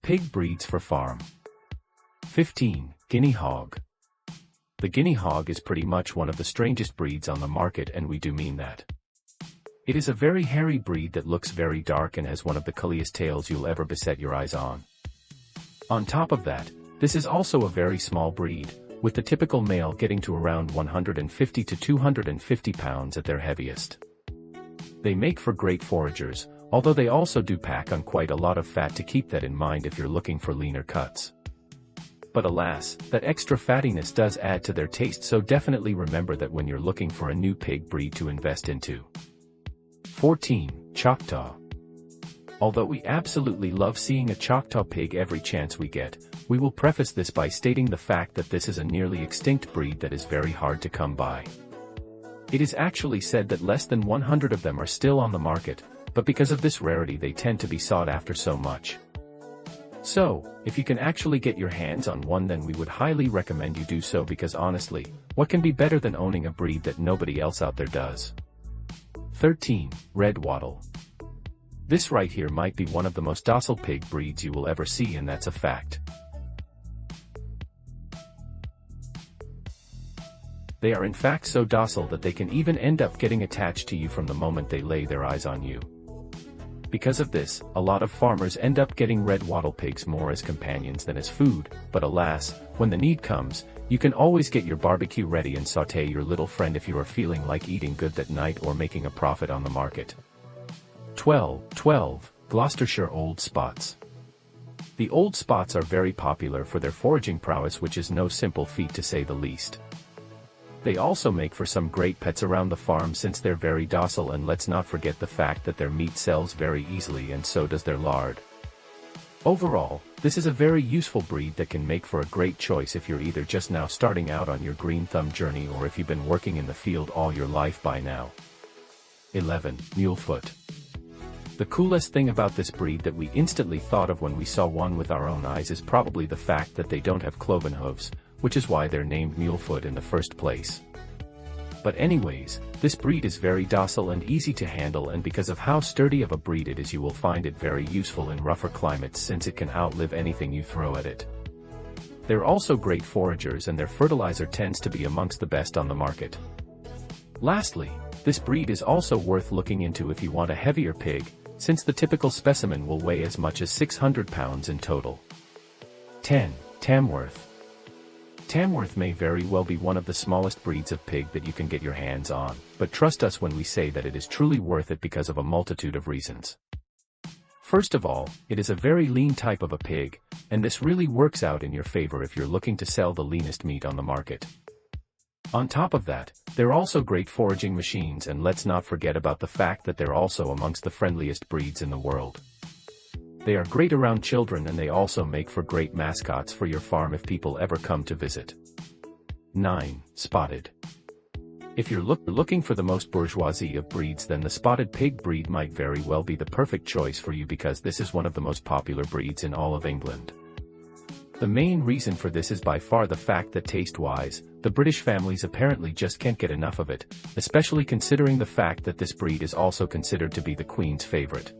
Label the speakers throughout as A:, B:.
A: Pig breeds for farm. 15. Guinea hog. The guinea hog is pretty much one of the strangest breeds on the market, and we do mean that. It is a very hairy breed that looks very dark and has one of the cullest tails you'll ever beset your eyes on. On top of that, this is also a very small breed, with the typical male getting to around 150 to 250 pounds at their heaviest. They make for great foragers, although they also do pack on quite a lot of fat, to keep that in mind if you're looking for leaner cuts. But alas, that extra fattiness does add to their taste, so definitely remember that when you're looking for a new pig breed to invest into. 14. Choctaw. Although we absolutely love seeing a Choctaw pig every chance we get, we will preface this by stating the fact that this is a nearly extinct breed that is very hard to come by. It is actually said that less than 100 of them are still on the market, but because of this rarity they tend to be sought after so much. So, if you can actually get your hands on one, then we would highly recommend you do so, because honestly, what can be better than owning a breed that nobody else out there does? 13. Red Wattle. This right here might be one of the most docile pig breeds you will ever see, and that's a fact. They are in fact so docile that they can even end up getting attached to you from the moment they lay their eyes on you. Because of this, a lot of farmers end up getting red wattle pigs more as companions than as food, but alas, when the need comes, you can always get your barbecue ready and sauté your little friend if you are feeling like eating good that night or making a profit on the market. 12. Gloucestershire Old Spots. The Old Spots are very popular for their foraging prowess, which is no simple feat to say the least. They also make for some great pets around the farm since they're very docile, and let's not forget the fact that their meat sells very easily, and so does their lard. Overall, this is a very useful breed that can make for a great choice if you're either just now starting out on your green thumb journey or if you've been working in the field all your life by now. 11. Mulefoot. The coolest thing about this breed that we instantly thought of when we saw one with our own eyes is probably the fact that they don't have cloven hooves, which is why they're named mulefoot in the first place. But anyways, this breed is very docile and easy to handle, and because of how sturdy of a breed it is, you will find it very useful in rougher climates since it can outlive anything you throw at it. They're also great foragers, and their fertilizer tends to be amongst the best on the market. Lastly, this breed is also worth looking into if you want a heavier pig, since the typical specimen will weigh as much as 600 pounds in total. 10. Tamworth. Tamworth may very well be one of the smallest breeds of pig that you can get your hands on, but trust us when we say that it is truly worth it because of a multitude of reasons. First of all, it is a very lean type of a pig, and this really works out in your favor if you're looking to sell the leanest meat on the market. On top of that, they're also great foraging machines, and let's not forget about the fact that they're also amongst the friendliest breeds in the world. They are great around children, and they also make for great mascots for your farm if people ever come to visit. 9. Spotted. If you're looking for the most bourgeoisie of breeds, then the spotted pig breed might very well be the perfect choice for you, because this is one of the most popular breeds in all of England. The main reason for this is by far the fact that taste-wise, the British families apparently just can't get enough of it, especially considering the fact that this breed is also considered to be the Queen's favorite.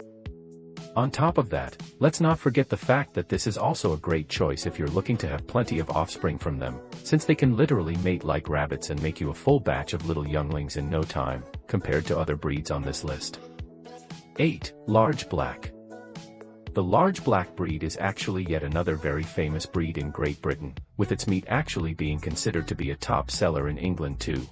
A: On top of that, let's not forget the fact that this is also a great choice if you're looking to have plenty of offspring from them, since they can literally mate like rabbits and make you a full batch of little younglings in no time, compared to other breeds on this list. 8. Large Black. The large black breed is actually yet another very famous breed in Great Britain, with its meat actually being considered to be a top seller in England too.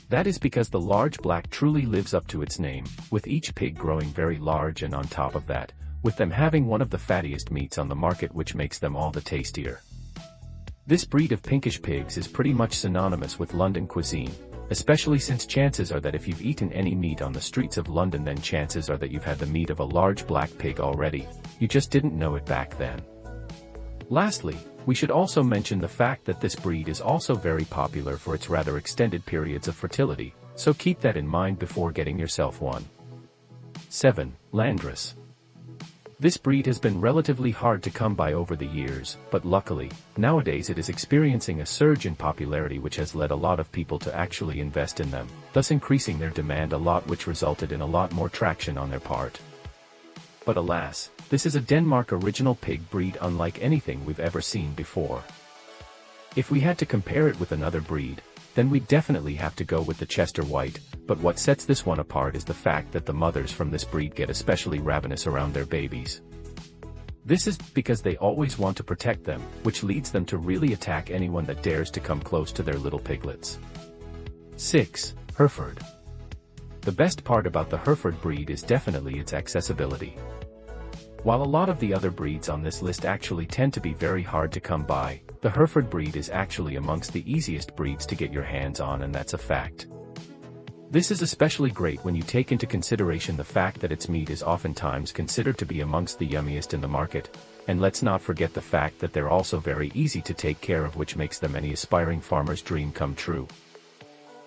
A: That is because the large black truly lives up to its name, with each pig growing very large, and on top of that, with them having one of the fattiest meats on the market, which makes them all the tastier. This breed of pinkish pigs is pretty much synonymous with London cuisine, especially since chances are that if you've eaten any meat on the streets of London, then chances are that you've had the meat of a large black pig already, you just didn't know it back then. Lastly, we should also mention the fact that this breed is also very popular for its rather extended periods of fertility, so keep that in mind before getting yourself one. 7. Landrace. This breed has been relatively hard to come by over the years, but luckily, nowadays it is experiencing a surge in popularity, which has led a lot of people to actually invest in them, thus increasing their demand a lot, which resulted in a lot more traction on their part. But alas, This is a Denmark original pig breed unlike anything we've ever seen before. If we had to compare it with another breed, then we'd definitely have to go with the Chester White, but what sets this one apart is the fact that the mothers from this breed get especially ravenous around their babies. This is because they always want to protect them, which leads them to really attack anyone that dares to come close to their little piglets. 6. Hereford. The best part about the Hereford breed is definitely its accessibility. While a lot of the other breeds on this list actually tend to be very hard to come by, the Hereford breed is actually amongst the easiest breeds to get your hands on, and that's a fact. This is especially great when you take into consideration the fact that its meat is oftentimes considered to be amongst the yummiest in the market, and let's not forget the fact that they're also very easy to take care of, which makes them any aspiring farmer's dream come true.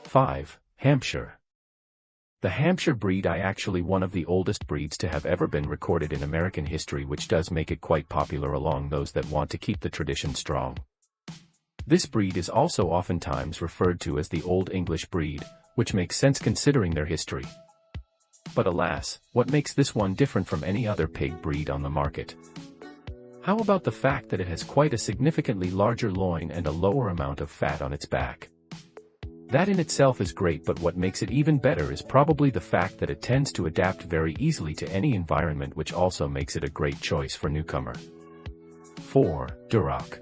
A: 5. Hampshire. The Hampshire breed is actually one of the oldest breeds to have ever been recorded in American history, which does make it quite popular among those that want to keep the tradition strong. This breed is also oftentimes referred to as the Old English breed, which makes sense considering their history. But alas, what makes this one different from any other pig breed on the market? How about the fact that it has quite a significantly larger loin and a lower amount of fat on its back? That in itself is great, but what makes it even better is probably the fact that it tends to adapt very easily to any environment, which also makes it a great choice for newcomer. 4. Duroc.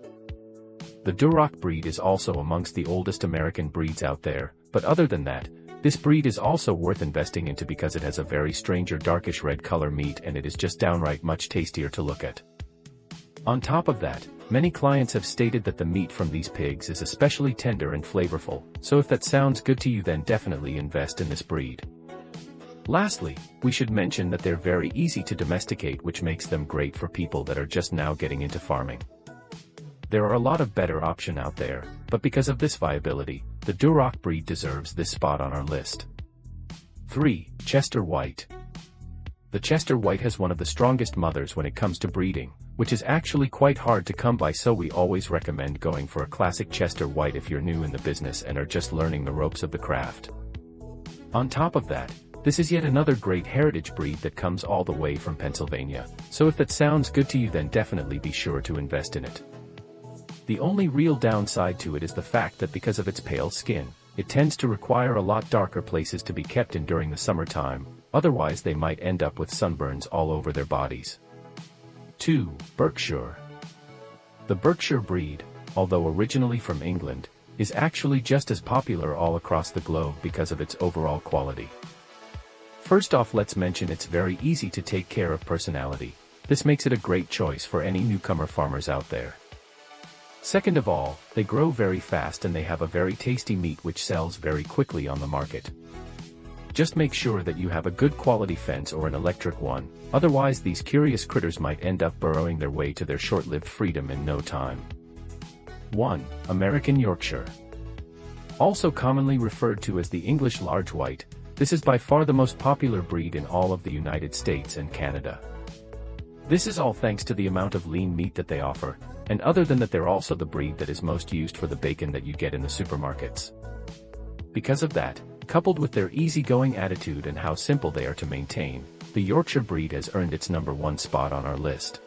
A: The Duroc breed is also amongst the oldest American breeds out there, but other than that, this breed is also worth investing into because it has a very stranger darkish red color meat, and it is just downright much tastier to look at. On top of that, many clients have stated that the meat from these pigs is especially tender and flavorful, so if that sounds good to you, then definitely invest in this breed. Lastly, we should mention that they're very easy to domesticate, which makes them great for people that are just now getting into farming. There are a lot of better options out there, but because of this viability, the Duroc breed deserves this spot on our list. 3. Chester White. The Chester White has one of the strongest mothers when it comes to breeding, which is actually quite hard to come by, so we always recommend going for a classic Chester White if you're new in the business and are just learning the ropes of the craft. On top of that, this is yet another great heritage breed that comes all the way from Pennsylvania, so if that sounds good to you, then definitely be sure to invest in it. The only real downside to it is the fact that because of its pale skin, it tends to require a lot darker places to be kept in during the summertime, otherwise they might end up with sunburns all over their bodies. 2. Berkshire. The Berkshire breed, although originally from England, is actually just as popular all across the globe because of its overall quality. First off, let's mention its very easy to take care of personality. This makes it a great choice for any newcomer farmers out there. Second of all, they grow very fast and they have a very tasty meat which sells very quickly on the market. Just make sure that you have a good quality fence or an electric one, otherwise these curious critters might end up burrowing their way to their short-lived freedom in no time. 1. American Yorkshire. Also commonly referred to as the English Large White, this is by far the most popular breed in all of the United States and Canada. This is all thanks to the amount of lean meat that they offer, and other than that, they're also the breed that is most used for the bacon that you get in the supermarkets. Because of that, coupled with their easygoing attitude and how simple they are to maintain, the Yorkshire breed has earned its #1 spot on our list.